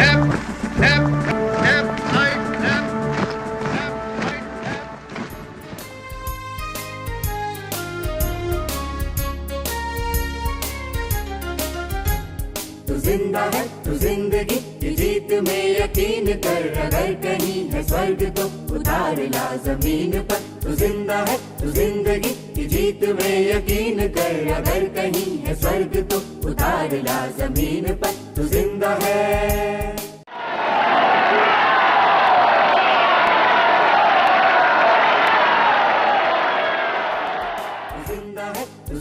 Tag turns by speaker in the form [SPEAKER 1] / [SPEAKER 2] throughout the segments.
[SPEAKER 1] तू जिंदा है तू जिंदगी की जीत में यकीन कर, अगर कहीं है स्वर्ग तो उतार ला जमीन पर। तू जिंदा है तू जिंदगी की जीत में यकीन कर, अगर कहीं है स्वर्ग तो उतार ला जमीन पर। तू जिंदा है।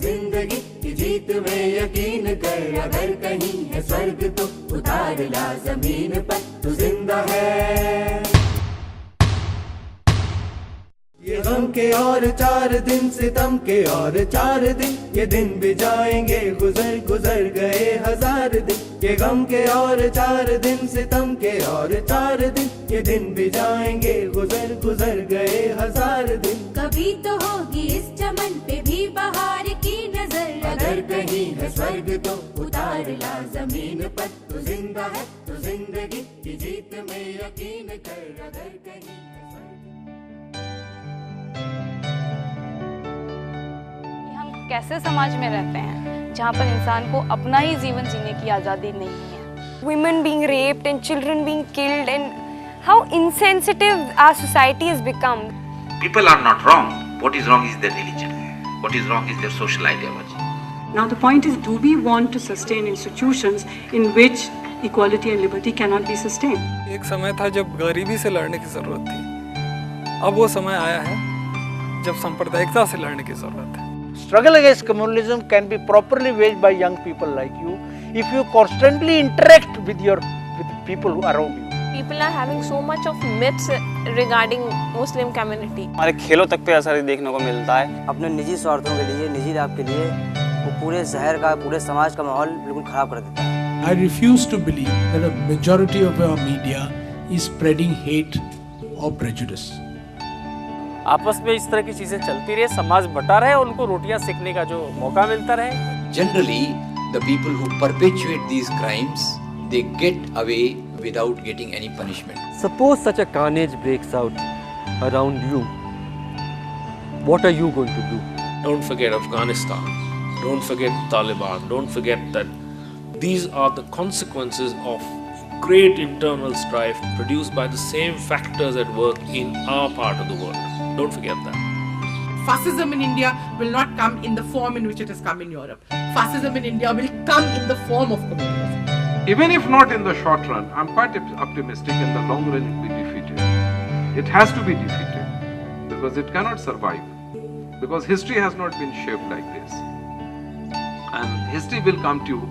[SPEAKER 1] जिंदगी की जीत में यकीन कर, अगर कहीं है स्वर्ग तो उतार ला जमीन पर। तू जिंदा है। ये गम के और 4 दिन, सितम के और 4 दिन, ये दिन भी जाएंगे गुजर गुजर गए 1000 दिन। ये गम के और 4 दिन, सितम के और 4 दिन, ये दिन भी जाएंगे गुजर गुजर गए 1000 दिन।
[SPEAKER 2] कभी तो होगी इस चमन पे भी बहार की नजर,
[SPEAKER 1] अगर कहीं है स्वर्ग तो उतार ला जमीन पर। तू जिंदा है तू जिंदगी की जीत में यकीन कर, अगर कहीं है स्वर्ग।
[SPEAKER 3] हम कैसे समाज में रहते हैं जहाँ पर इंसान को अपना ही जीवन जीने की आज़ादी नहीं है।
[SPEAKER 4] Women being raped and children being killed, and how insensitive our society has become.
[SPEAKER 5] People are not wrong. What is wrong is their religion. What is wrong is their social ideology.
[SPEAKER 6] Now the point is, do we want to sustain institutions in which equality and liberty cannot be sustained?
[SPEAKER 7] एक समय था जब गरीबी से लड़ने की जरूरत थी, अब वो समय आया है जब सांप्रदायिकता से लड़ने की जरूरत है।
[SPEAKER 8] Struggle against communalism can be properly waged by young people like you if you constantly interact with people who are around you.
[SPEAKER 4] People are having so much of myths regarding Muslim community.
[SPEAKER 9] हमारे खेलों तक पे असर देखने को मिलता है।
[SPEAKER 10] अपने निजी स्वार्थों के लिए, निजी लाभ के लिए वो पूरे शहर का, पूरे समाज का माहौल बिल्कुल खराब कर देता है।
[SPEAKER 11] I refuse to believe that a majority of our media is spreading hate or prejudice.
[SPEAKER 9] आपस में इस तरह की चीजें चलती रहे, समाज बटा रहे और उनको रोटियां सेकने का जो मौका मिलता रहे।
[SPEAKER 12] Generally, the people who perpetuate these crimes, they get away without getting any punishment.
[SPEAKER 13] Suppose such a carnage breaks out around you, what are you going to do?
[SPEAKER 14] Don't forget Afghanistan, don't forget Taliban, don't forget that these are the consequences of great internal strife produced by the same factors at work in our part of the world. Don't forget that.
[SPEAKER 15] Fascism in India will not come in the form in which it has come in Europe. Fascism in India will come in the form of communism.
[SPEAKER 16] Even if not in the short run, I'm quite optimistic in the long run it will be defeated. It has to be defeated because it cannot survive. Because history has not been shaped like this. And history will come to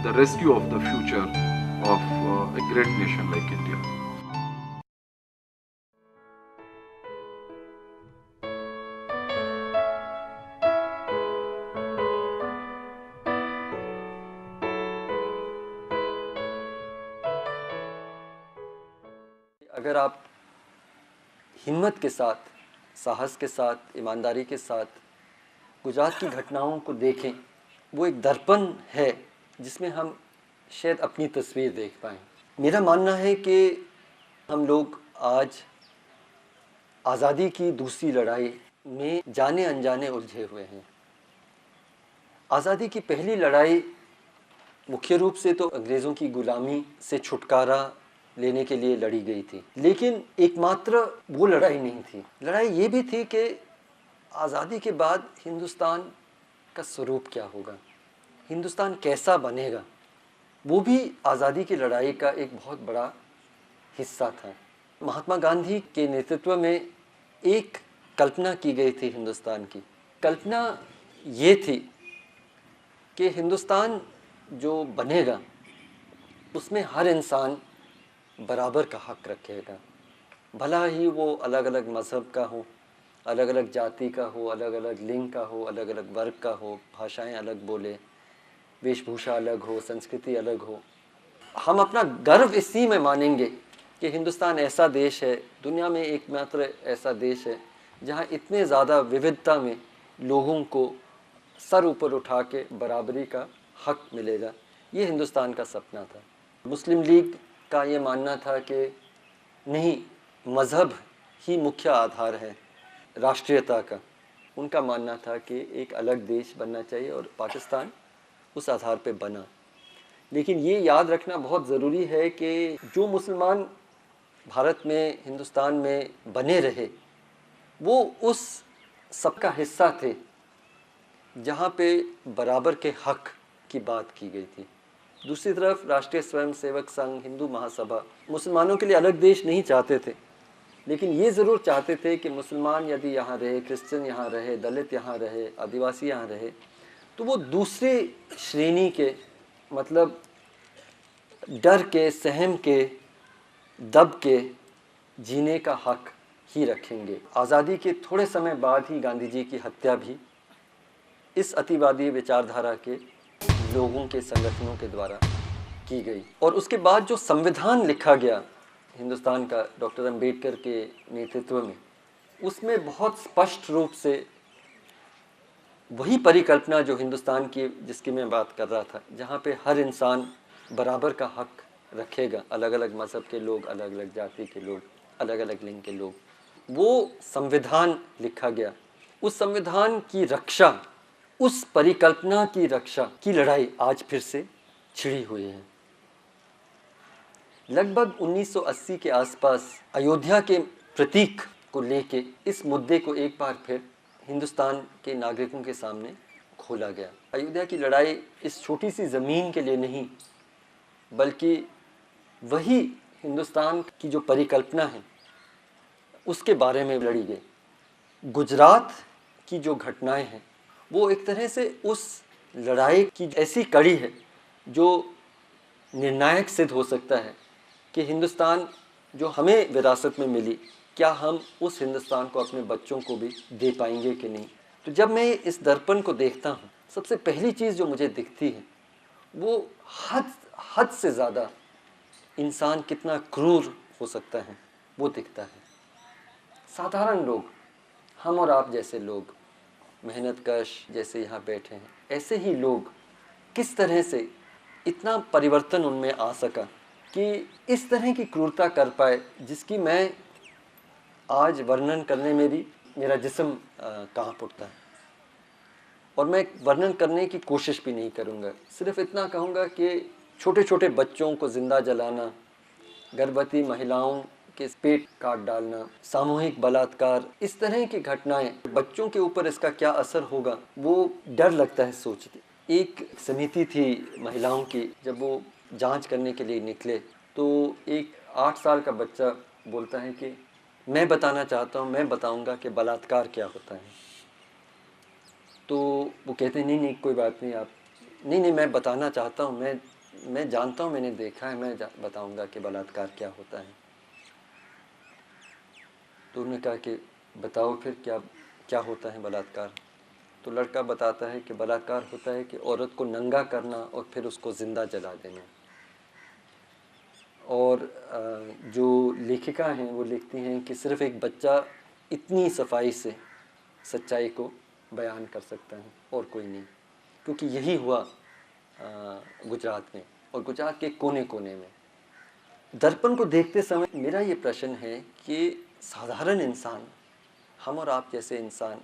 [SPEAKER 16] the rescue of the future of a great nation like India.
[SPEAKER 13] अगर आप हिम्मत के साथ, साहस के साथ, ईमानदारी के साथ गुजरात की घटनाओं को देखें, वो एक दर्पण है जिसमें हम शायद अपनी तस्वीर देख पाएँ। मेरा मानना है कि हम लोग आज आज़ादी की दूसरी लड़ाई में जाने अनजाने उलझे हुए हैं। आज़ादी की पहली लड़ाई मुख्य रूप से तो अंग्रेज़ों की गुलामी से छुटकारा लेने के लिए लड़ी गई थी, लेकिन एकमात्र वो लड़ाई नहीं थी। लड़ाई ये भी थी कि आज़ादी के बाद हिंदुस्तान का स्वरूप क्या होगा, हिंदुस्तान कैसा बनेगा, वो भी आज़ादी की लड़ाई का एक बहुत बड़ा हिस्सा था। महात्मा गांधी के नेतृत्व में एक कल्पना की गई थी हिंदुस्तान की। कल्पना ये थी कि हिंदुस्तान जो बनेगा उसमें हर इंसान बराबर का हक रखेगा, भला ही वो अलग अलग मज़हब का हो, अलग अलग जाति का हो, अलग अलग लिंग का हो, अलग अलग वर्ग का हो, भाषाएं अलग बोले, वेशभूषा अलग हो, संस्कृति अलग हो। हम अपना गर्व इसी में मानेंगे कि हिंदुस्तान ऐसा देश है, दुनिया में एकमात्र ऐसा देश है जहाँ इतने ज़्यादा विविधता में लोगों को सर ऊपर उठा के बराबरी का हक मिलेगा। ये हिंदुस्तान का सपना था। मुस्लिम लीग का ये मानना था कि नहीं, मज़हब ही मुख्य आधार है राष्ट्रीयता का। उनका मानना था कि एक अलग देश बनना चाहिए और पाकिस्तान उस आधार पे बना। लेकिन ये याद रखना बहुत ज़रूरी है कि जो मुसलमान भारत में, हिंदुस्तान में बने रहे, वो उस सबका हिस्सा थे जहाँ पे बराबर के हक की बात की गई थी। दूसरी तरफ राष्ट्रीय स्वयंसेवक संघ, हिंदू महासभा मुसलमानों के लिए अलग देश नहीं चाहते थे, लेकिन ये ज़रूर चाहते थे कि मुसलमान यदि यहाँ रहे, क्रिश्चियन यहाँ रहे, दलित यहाँ रहे, आदिवासी यहाँ रहे, तो वो दूसरी श्रेणी के, मतलब डर के, सहम के, दब के जीने का हक ही रखेंगे। आज़ादी के थोड़े समय बाद ही गांधी जी की हत्या भी इस अतिवादी विचारधारा के लोगों के संगठनों के द्वारा की गई। और उसके बाद जो संविधान लिखा गया हिंदुस्तान का डॉक्टर अंबेडकर के नेतृत्व में, उसमें बहुत स्पष्ट रूप से वही परिकल्पना जो हिंदुस्तान की, जिसकी मैं बात कर रहा था, जहाँ पे हर इंसान बराबर का हक रखेगा, अलग अलग मज़हब के लोग, अलग अलग जाति के लोग, अलग अलग लिंग के लोग, वो संविधान लिखा गया। उस संविधान की रक्षा, उस परिकल्पना की रक्षा की लड़ाई आज फिर से छिड़ी हुई है। लगभग 1980 के आसपास अयोध्या के प्रतीक को लेके इस मुद्दे को एक बार फिर हिंदुस्तान के नागरिकों के सामने खोला गया। अयोध्या की लड़ाई इस छोटी सी ज़मीन के लिए नहीं, बल्कि वही हिंदुस्तान की जो परिकल्पना है उसके बारे में लड़ी गई। गुजरात की जो घटनाएं हैं वो एक तरह से उस लड़ाई की ऐसी कड़ी है जो निर्णायक सिद्ध हो सकता है कि हिंदुस्तान जो हमें विरासत में मिली, क्या हम उस हिंदुस्तान को अपने बच्चों को भी दे पाएंगे कि नहीं। तो जब मैं इस दर्पण को देखता हूँ, सबसे पहली चीज़ जो मुझे दिखती है वो हद से ज़्यादा इंसान कितना क्रूर हो सकता है वो दिखता है। साधारण लोग, हम और आप जैसे लोग, मेहनतकश जैसे यहाँ बैठे हैं, ऐसे ही लोग किस तरह से इतना परिवर्तन उनमें आ सका कि इस तरह की क्रूरता कर पाए, जिसकी मैं आज वर्णन करने में भी मेरा जिस्म कांप उठता है। और मैं वर्णन करने की कोशिश भी नहीं करूँगा, सिर्फ इतना कहूँगा कि छोटे छोटे बच्चों को ज़िंदा जलाना, गर्भवती महिलाओं के पेट काट डालना, सामूहिक बलात्कार, इस तरह की घटनाएं, बच्चों के ऊपर इसका क्या असर होगा वो डर लगता है सोचते। एक समिति थी महिलाओं की, जब वो जांच करने के लिए निकले तो एक 8 साल का बच्चा बोलता है कि मैं बताना चाहता हूँ, मैं बताऊँगा कि बलात्कार क्या होता है। तो वो कहते हैं नहीं कोई बात नहीं, आप नहीं मैं बताना चाहता हूँ, मैं जानता हूँ, मैंने देखा है, मैं बताऊँगा कि बलात्कार क्या होता है। तो उन्होंने कहा कि बताओ फिर क्या होता है बलात्कार। तो लड़का बताता है कि बलात्कार होता है कि औरत को नंगा करना और फिर उसको ज़िंदा जला देना। और जो लेखिका हैं वो लिखती हैं कि सिर्फ़ एक बच्चा इतनी सफाई से सच्चाई को बयान कर सकता है और कोई नहीं, क्योंकि यही हुआ गुजरात में और गुजरात के कोने कोने में। दर्पण को देखते समय मेरा ये प्रश्न है कि साधारण इंसान, हम और आप जैसे इंसान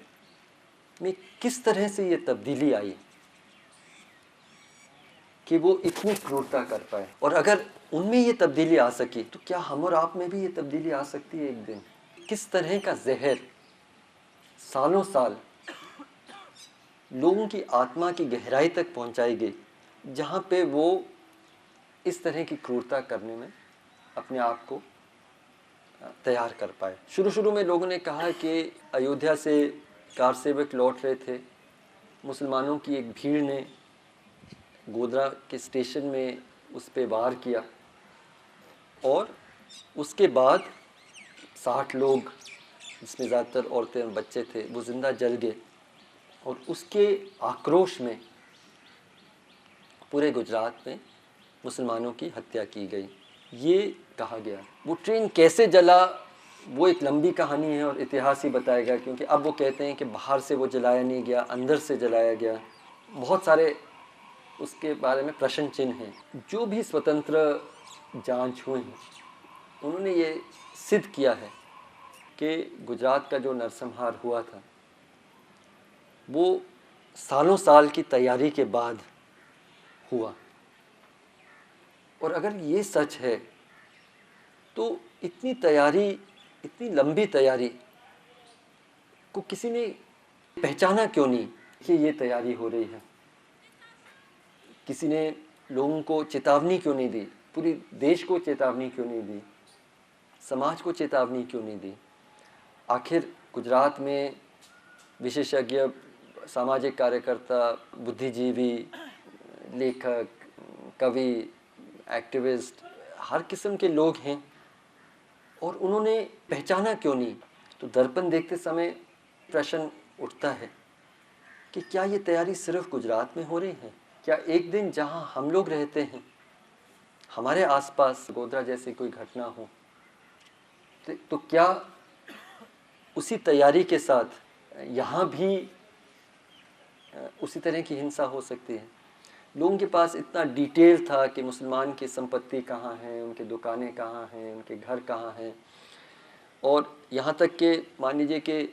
[SPEAKER 13] में किस तरह से ये तब्दीली आई कि वो इतनी क्रूरता कर पाए। और अगर उनमें ये तब्दीली आ सकी तो क्या हम और आप में भी ये तब्दीली आ सकती है एक दिन। किस तरह का जहर सालों साल लोगों की आत्मा की गहराई तक पहुंचाई गई, जहाँ पे वो इस तरह की क्रूरता करने में अपने आप को तैयार कर पाए। शुरू में लोगों ने कहा कि अयोध्या से कार सेवक लौट रहे थे, मुसलमानों की एक भीड़ ने गोधरा के स्टेशन में उस पे वार किया और उसके बाद 60 लोग, जिसमें ज़्यादातर औरतें और बच्चे थे, वो ज़िंदा जल गए। और उसके आक्रोश में पूरे गुजरात में मुसलमानों की हत्या की गई, ये कहा गया। वो ट्रेन कैसे जला वो एक लंबी कहानी है और इतिहास ही बताएगा, क्योंकि अब वो कहते हैं कि बाहर से वो जलाया नहीं गया, अंदर से जलाया गया। बहुत सारे उसके बारे में प्रश्न चिन्ह हैं। जो भी स्वतंत्र जांच हुए हैं उन्होंने ये सिद्ध किया है कि गुजरात का जो नरसंहार हुआ था वो सालों साल की तैयारी के बाद हुआ। और अगर ये सच है तो इतनी तैयारी, इतनी लंबी तैयारी को किसी ने पहचाना क्यों नहीं कि ये तैयारी हो रही है? किसी ने लोगों को चेतावनी क्यों नहीं दी? पूरी देश को चेतावनी क्यों नहीं दी? समाज को चेतावनी क्यों नहीं दी? आखिर गुजरात में विशेषज्ञ, सामाजिक कार्यकर्ता, बुद्धिजीवी, लेखक, कवि, एक्टिविस्ट, हर किस्म के लोग हैं और उन्होंने पहचाना क्यों नहीं? तो दर्पण देखते समय प्रश्न उठता है कि क्या ये तैयारी सिर्फ गुजरात में हो रही है? क्या एक दिन जहां हम लोग रहते हैं, हमारे आसपास गोधरा जैसी कोई घटना हो तो क्या उसी तैयारी के साथ यहाँ भी उसी तरह की हिंसा हो सकती है? लोगों के पास इतना डिटेल था कि मुसलमान की संपत्ति कहाँ है, उनके दुकानें कहाँ हैं, उनके घर कहाँ हैं, और यहाँ तक कि मान लीजिए कि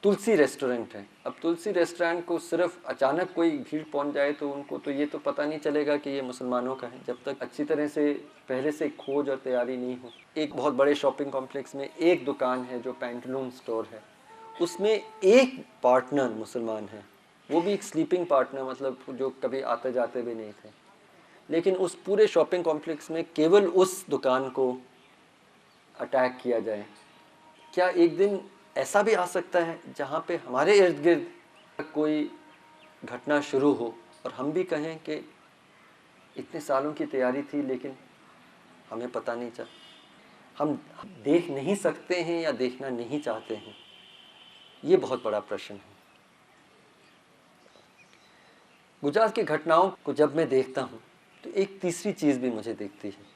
[SPEAKER 13] तुलसी रेस्टोरेंट है। अब तुलसी रेस्टोरेंट को सिर्फ अचानक कोई भीड़ पहुँच जाए तो उनको तो ये तो पता नहीं चलेगा कि ये मुसलमानों का है, जब तक अच्छी तरह से पहले से खोज और तैयारी नहीं हो। एक बहुत बड़े शॉपिंग कॉम्प्लेक्स में एक दुकान है जो पैंटलून स्टोर है, उसमें एक पार्टनर मुसलमान है, वो भी एक स्लीपिंग पार्टनर, मतलब जो कभी आते जाते भी नहीं थे। लेकिन उस पूरे शॉपिंग कॉम्प्लेक्स में केवल उस दुकान को अटैक किया जाए। क्या एक दिन ऐसा भी आ सकता है जहाँ पे हमारे इर्द गिर्द कोई घटना शुरू हो और हम भी कहें कि इतने सालों की तैयारी थी लेकिन हमें पता नहीं चला? हम देख नहीं सकते हैं या देखना नहीं चाहते हैं? ये बहुत बड़ा प्रश्न है। गुजरात की घटनाओं को जब मैं देखता हूँ तो एक तीसरी चीज़ भी मुझे दिखती है,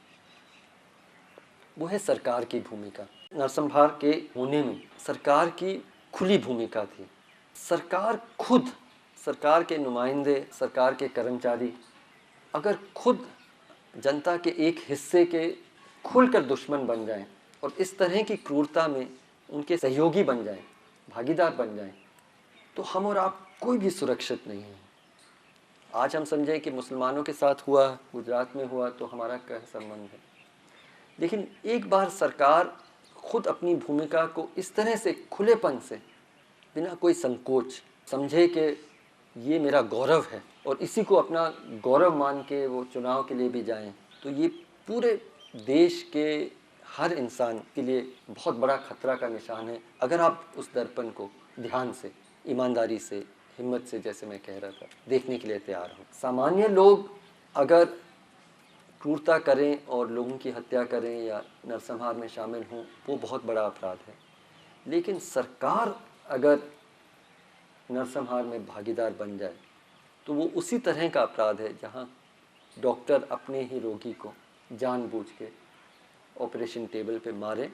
[SPEAKER 13] वो है सरकार की भूमिका। नरसंहार के होने में सरकार की खुली भूमिका थी। सरकार खुद, सरकार के नुमाइंदे, सरकार के कर्मचारी अगर खुद जनता के एक हिस्से के खुलकर दुश्मन बन जाएं और इस तरह की क्रूरता में उनके सहयोगी बन जाएं, भागीदार बन जाएं, तो हम और आप कोई भी सुरक्षित नहीं है। आज हम समझें कि मुसलमानों के साथ हुआ, गुजरात में हुआ, तो हमारा क्या संबंध है? लेकिन एक बार सरकार खुद अपनी भूमिका को इस तरह से खुलेपन से, बिना कोई संकोच, समझे कि ये मेरा गौरव है और इसी को अपना गौरव मान के वो चुनाव के लिए भी जाएं, तो ये पूरे देश के हर इंसान के लिए बहुत बड़ा खतरा का निशान है, अगर आप उस दर्पण को ध्यान से, ईमानदारी से, हिम्मत से, जैसे मैं कह रहा था, देखने के लिए तैयार हों। सामान्य लोग अगर क्रूरता करें और लोगों की हत्या करें या नरसंहार में शामिल हों, वो बहुत बड़ा अपराध है। लेकिन सरकार अगर नरसंहार में भागीदार बन जाए तो वो उसी तरह का अपराध है जहाँ डॉक्टर अपने ही रोगी को जानबूझ के ऑपरेशन टेबल पे मारे।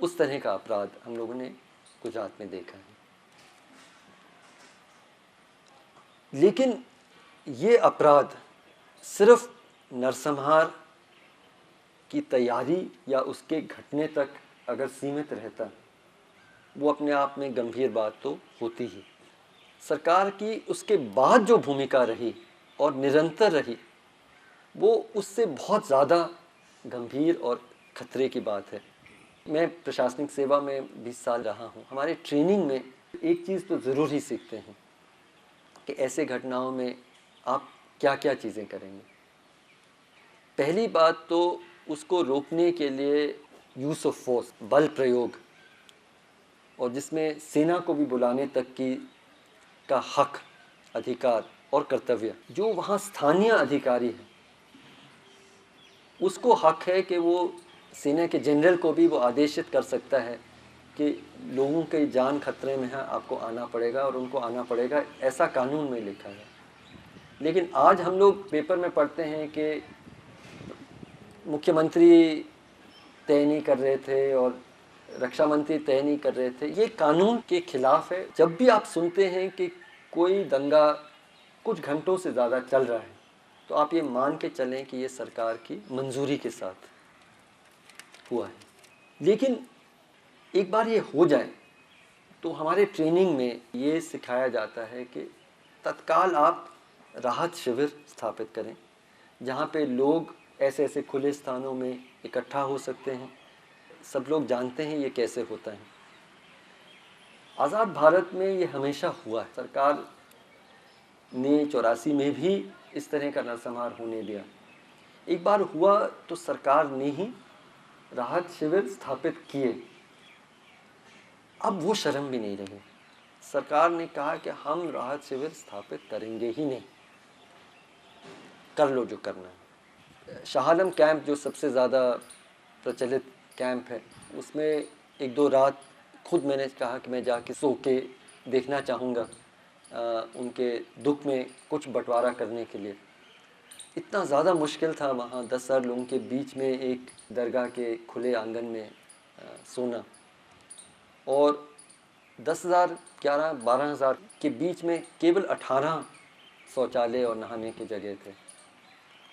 [SPEAKER 13] उस तरह का अपराध हम लोगों ने गुजरात में देखा है। लेकिन ये अपराध सिर्फ नरसंहार की तैयारी या उसके घटने तक अगर सीमित रहता, वो अपने आप में गंभीर बात तो होती ही। सरकार की उसके बाद जो भूमिका रही और निरंतर रही, वो उससे बहुत ज़्यादा गंभीर और खतरे की बात है। मैं प्रशासनिक सेवा में 20 साल रहा हूँ। हमारे ट्रेनिंग में एक चीज़ तो ज़रूर ही सीखते हैं कि ऐसे घटनाओं में आप क्या क्या चीज़ें करेंगे। पहली बात तो उसको रोकने के लिए यूज़ ऑफ फोर्स, बल प्रयोग, और जिसमें सेना को भी बुलाने तक की का हक, अधिकार और कर्तव्य, जो वहाँ स्थानीय अधिकारी है उसको हक है कि वो सेना के जनरल को भी वो आदेशित कर सकता है कि लोगों की जान खतरे में है, आपको आना पड़ेगा और उनको आना पड़ेगा, ऐसा कानून में लिखा है। लेकिन आज हम लोग पेपर में पढ़ते हैं कि मुख्यमंत्री तय नहीं कर रहे थे और रक्षा मंत्री तय नहीं कर रहे थे। ये कानून के खिलाफ है। जब भी आप सुनते हैं कि कोई दंगा कुछ घंटों से ज़्यादा चल रहा है तो आप ये मान के चलें कि ये सरकार की मंजूरी के साथ हुआ है। लेकिन एक बार ये हो जाए तो हमारे ट्रेनिंग में ये सिखाया जाता है कि तत्काल आप राहत शिविर स्थापित करें, जहाँ पे लोग ऐसे ऐसे खुले स्थानों में इकट्ठा हो सकते हैं। सब लोग जानते हैं ये कैसे होता है। आज़ाद भारत में ये हमेशा हुआ है। सरकार ने 84 में भी इस तरह का नरसंहार होने दिया। एक बार हुआ तो सरकार ने ही राहत शिविर स्थापित किए। अब वो शर्म भी नहीं रही। सरकार ने कहा कि हम राहत शिविर स्थापित करेंगे ही नहीं, कर लो जो करना है। शाह आलम कैंप जो सबसे ज़्यादा प्रचलित कैंप है, उसमें एक दो रात खुद मैंने कहा कि मैं जाके सो के देखना चाहूँगा उनके दुख में कुछ बंटवारा करने के लिए। इतना ज़्यादा मुश्किल था वहाँ 10,000 लोगों के बीच में एक दरगाह के खुले आंगन में सोना, और 10,000, 11, 12,000 के बीच में केवल 18 शौचालय और नहाने की जगह थे।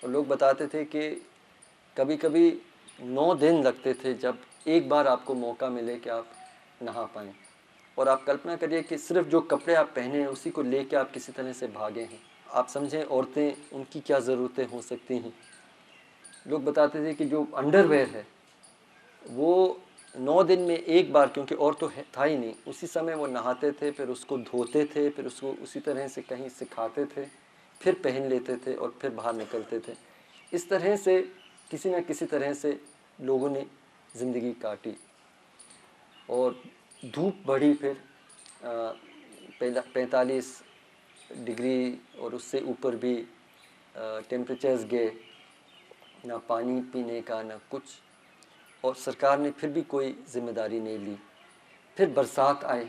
[SPEAKER 13] और लोग बताते थे कि कभी कभी 9 दिन लगते थे जब एक बार आपको मौका मिले कि आप नहा पाएँ। और आप कल्पना करिए कि सिर्फ जो कपड़े आप पहने हैं उसी को लेके आप किसी तरह से भागे हैं। आप समझें औरतें, उनकी क्या ज़रूरतें हो सकती हैं। लोग बताते थे कि जो अंडरवेयर है वो 9 दिन में एक बार, क्योंकि और तो था ही नहीं, उसी समय वो नहाते थे, फिर उसको धोते थे, फिर उसको उसी तरह से कहीं सिखाते थे, फिर पहन लेते थे और फिर बाहर निकलते थे। इस तरह से किसी न किसी तरह से लोगों ने ज़िंदगी काटी। और धूप बढ़ी, फिर 45 डिग्री और उससे ऊपर भी टेम्परेचर्स गए, ना पानी पीने का ना कुछ। और सरकार ने फिर भी कोई जिम्मेदारी नहीं ली। फिर बरसात आए।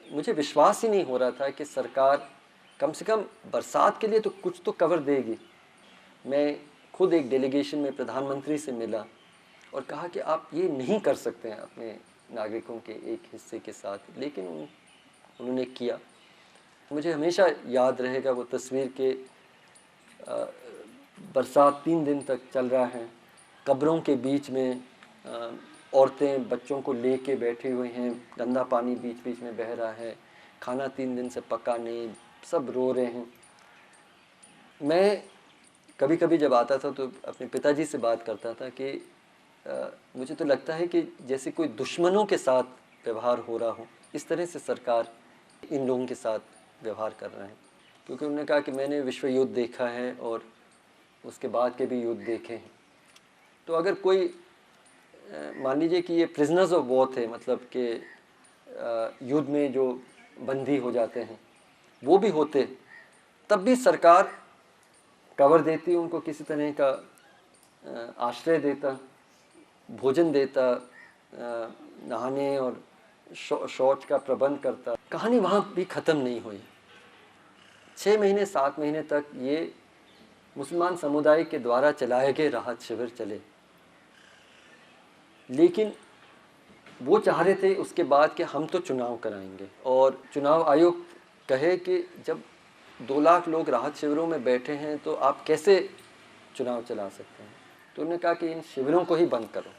[SPEAKER 13] मुझे विश्वास ही नहीं हो रहा था कि सरकार कम से कम बरसात के लिए तो कुछ तो कवर देगी। मैं खुद एक डेलीगेशन में प्रधानमंत्री से मिला और कहा कि आप ये नहीं कर सकते हैं अपने नागरिकों के एक हिस्से के साथ, लेकिन उन्होंने किया। मुझे हमेशा याद रहेगा वो तस्वीर के बरसात 3 दिन तक चल रहा है, कब्रों के बीच में औरतें बच्चों को लेके बैठी हुई हैं, गंदा पानी बीच बीच में बह रहा है, खाना 3 दिन से पका नहीं, सब रो रहे हैं। मैं कभी कभी जब आता था तो अपने पिताजी से बात करता था कि मुझे तो लगता है कि जैसे कोई दुश्मनों के साथ व्यवहार हो रहा हो, इस तरह से सरकार इन लोगों के साथ व्यवहार कर रहा है। क्योंकि उन्होंने कहा कि मैंने विश्व युद्ध देखा है और उसके बाद के भी युद्ध देखे हैं। तो अगर कोई मान लीजिए कि ये प्रिजनर्स ऑफ वॉर थे, मतलब कि युद्ध में जो बंदी हो जाते हैं वो भी होते, तब भी सरकार कवर देती, उनको किसी तरह का आश्रय देता, भोजन देता, नहाने और शौच का प्रबंध करता। कहानी वहाँ भी ख़त्म नहीं हुई। 6 महीने 7 महीने तक ये मुसलमान समुदाय के द्वारा चलाए गए राहत शिविर चले। लेकिन वो चाह रहे थे उसके बाद कि हम तो चुनाव कराएंगे, और चुनाव आयोग कहे कि जब 2 लाख लोग राहत शिविरों में बैठे हैं तो आप कैसे चुनाव चला सकते हैं। तो उन्होंने कहा कि इन शिविरों को ही बंद करो।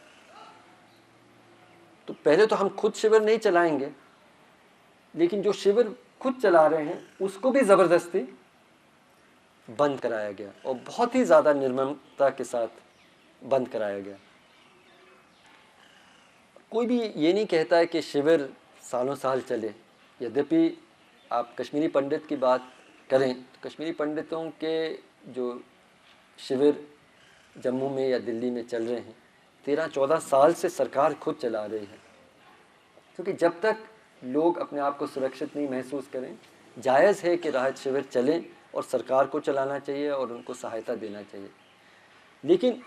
[SPEAKER 13] तो पहले तो हम खुद शिविर नहीं चलाएंगे, लेकिन जो शिविर खुद चला रहे हैं उसको भी ज़बरदस्ती बंद कराया गया, और बहुत ही ज़्यादा निर्ममता के साथ बंद कराया गया। कोई भी ये नहीं कहता है कि शिविर सालों साल चले। यद्यपि आप कश्मीरी पंडित की बात करें तो कश्मीरी पंडितों के जो शिविर जम्मू में या दिल्ली में चल रहे हैं 13-14 साल से सरकार खुद चला रही है। क्योंकि जब तक लोग अपने आप को सुरक्षित नहीं महसूस करें, जायज़ है कि राहत शिविर चलें और सरकार को चलाना चाहिए और उनको सहायता देना चाहिए। लेकिन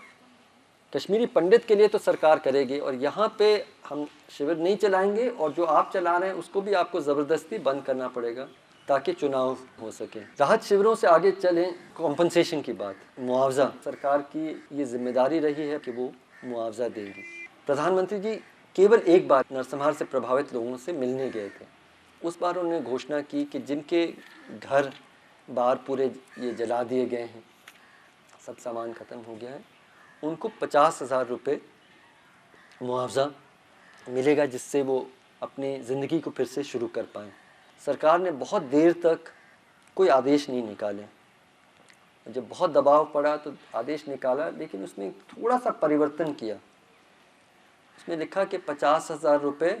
[SPEAKER 13] कश्मीरी पंडित के लिए तो सरकार करेगी, और यहाँ पे हम शिविर नहीं चलाएंगे और जो आप चला रहे हैं उसको भी आपको ज़बरदस्ती बंद करना पड़ेगा ताकि चुनाव हो सके। राहत शिविरों से आगे चलें, कॉम्पनसेशन की बात, मुआवजा, सरकार की ये जिम्मेदारी रही है कि वो मुआवजा देगी। प्रधानमंत्री जी केवल एक बार नरसंहार से प्रभावित लोगों से मिलने गए थे। उस बार उन्होंने घोषणा की कि जिनके घर बार पूरे ये जला दिए गए हैं सब सामान ख़त्म हो गया है, उनको 50,000 रुपये मुआवजा मिलेगा, जिससे वो अपनी ज़िंदगी को फिर से शुरू कर पाएँ। सरकार ने बहुत देर तक कोई आदेश नहीं निकाले, जब बहुत दबाव पड़ा तो आदेश निकाला, लेकिन उसमें थोड़ा सा परिवर्तन किया। उसमें लिखा कि 50,000 रुपये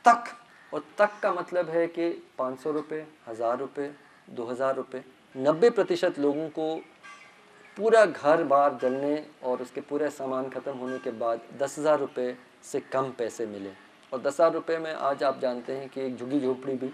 [SPEAKER 13] तक, और तक का मतलब है कि 500 रुपये, 1000 रुपये, 2000 रुपये। 90% लोगों को पूरा घर बार जलने और उसके पूरे सामान ख़त्म होने के बाद 10,000 रुपये से कम पैसे मिले। और 10,000 रुपये में आज आप जानते हैं कि एक झुग्गी झोपड़ी भी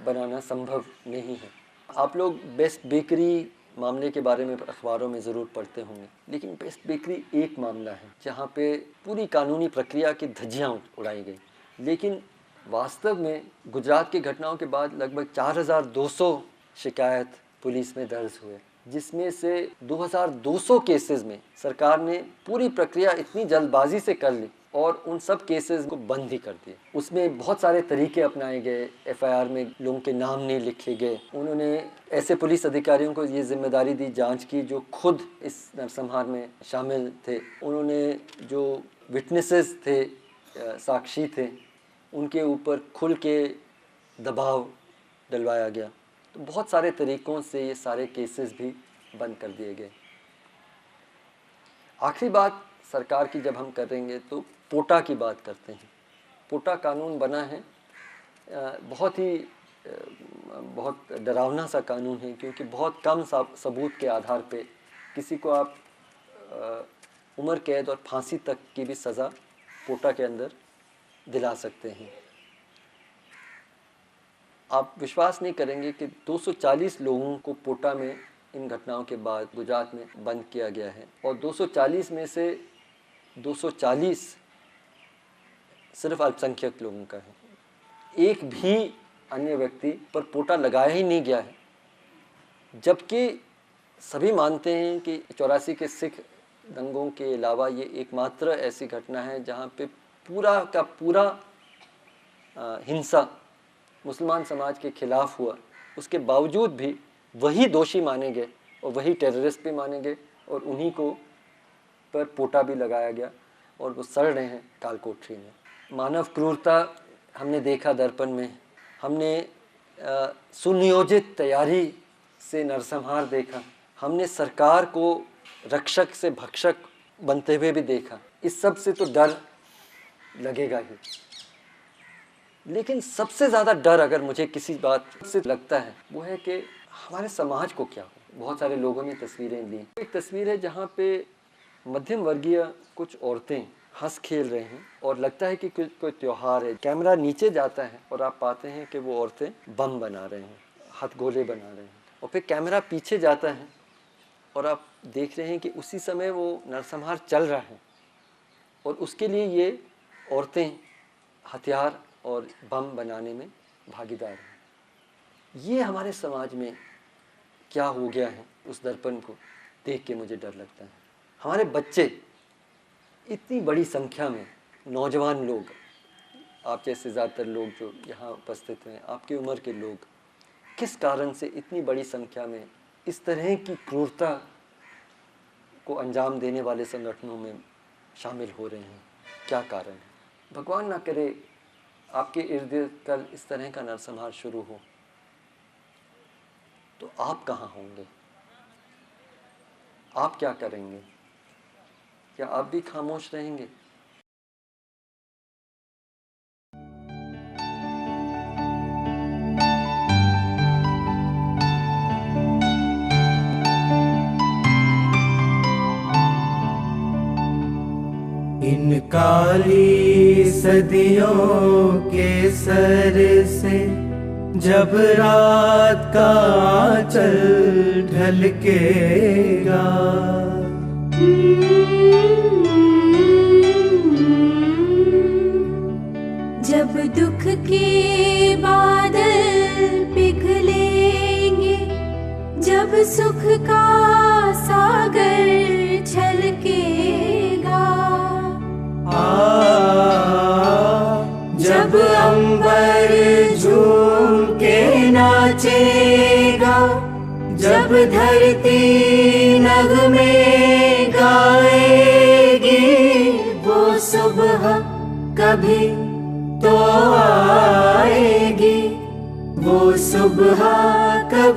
[SPEAKER 13] बनाना संभव नहीं है। आप लोग बेस्ट बेकरी मामले के बारे में अखबारों में ज़रूर पढ़ते होंगे, लेकिन बेस्ट बेकरी एक मामला है जहाँ पे पूरी कानूनी प्रक्रिया की धज्जियाँ उड़ाई गई। लेकिन वास्तव में गुजरात की घटनाओं के बाद लगभग 4,200 शिकायत पुलिस में दर्ज हुए, जिसमें से 2,200 केसेस में सरकार ने पूरी प्रक्रिया इतनी जल्दबाजी से कर ली और उन सब केसेस को बंद ही कर दिए। उसमें बहुत सारे तरीके अपनाए गए, एफआईआर में लोगों के नाम नहीं लिखे गए। उन्होंने ऐसे पुलिस अधिकारियों को ये जिम्मेदारी दी जांच की जो खुद इस नरसंहार में शामिल थे। उन्होंने जो विटनेसेस थे, साक्षी थे, उनके ऊपर खुल के दबाव डलवाया गया। तो बहुत सारे तरीक़ों से ये सारे केसेस भी बंद कर दिए गए। आखिरी बात सरकार की जब हम करेंगे तो पोटा की बात करते हैं। पोटा कानून बना है, बहुत डरावना सा कानून है, क्योंकि बहुत कम सबूत के आधार पे किसी को आप उम्र कैद और फांसी तक की भी सज़ा पोटा के अंदर दिला सकते हैं। आप विश्वास नहीं करेंगे कि 240 लोगों को पोटा में इन घटनाओं के बाद गुजरात में बंद किया गया है, और 240 में से 240 सिर्फ अल्पसंख्यक लोगों का है। एक भी अन्य व्यक्ति पर पोटा लगाया ही नहीं गया है, जबकि सभी मानते हैं कि 84 के सिख दंगों के अलावा ये एकमात्र ऐसी घटना है जहाँ पे पूरा का पूरा हिंसा मुसलमान समाज के खिलाफ हुआ। उसके बावजूद भी वही दोषी माने गए और वही टेररिस्ट भी माने गए, और उन्हीं को पर पोटा भी लगाया गया और वो सड़ रहे हैं कालकोठरी में। मानव क्रूरता हमने देखा दर्पण में, हमने सुनियोजित तैयारी से नरसंहार देखा, हमने सरकार को रक्षक से भक्षक बनते हुए भी देखा। इस सब से तो डर लगेगा ही, लेकिन सबसे ज़्यादा डर अगर मुझे किसी बात से लगता है वो है कि हमारे समाज को क्या हो। बहुत सारे लोगों ने तस्वीरें ली। एक तस्वीर है जहाँ पे मध्यम वर्गीय कुछ औरतें हंस खेल रही हैं और लगता है कि कोई त्यौहार है। कैमरा नीचे जाता है और आप पाते हैं कि वो औरतें बम बना रहे हैं, हथगोले बना रहे हैं, और फिर कैमरा पीछे जाता है और आप देख रहे हैं कि उसी समय वो नरसंहार चल रहा है और उसके लिए ये औरतें हथियार और बम बनाने में भागीदार हैं। ये हमारे समाज में क्या हो गया है, उस दर्पण को देख के मुझे डर लगता है। हमारे बच्चे इतनी बड़ी संख्या में, नौजवान लोग, आप जैसे ज़्यादातर लोग जो यहाँ उपस्थित हैं, आपकी उम्र के लोग, किस कारण से इतनी बड़ी संख्या में इस तरह की क्रूरता को अंजाम देने वाले संगठनों में शामिल हो रहे हैं? क्या कारण है? भगवान ना करे आपके इर्द गिर्द कल इस तरह का नरसंहार शुरू हो, तो आप कहाँ होंगे? आप क्या करेंगे? क्या आप भी खामोश रहेंगे?
[SPEAKER 1] इन काली सदियों के सर से जब रात का आंचल ढलकेगा,
[SPEAKER 2] जब दुख के बादल पिघलेंगे, जब सुख का सागर छलकेगा, जब अंबर झूम के नाचेगा,
[SPEAKER 1] जब धरती नगमे गाएगी वो सुबह कभी तो आएगी, वो सुबह कभी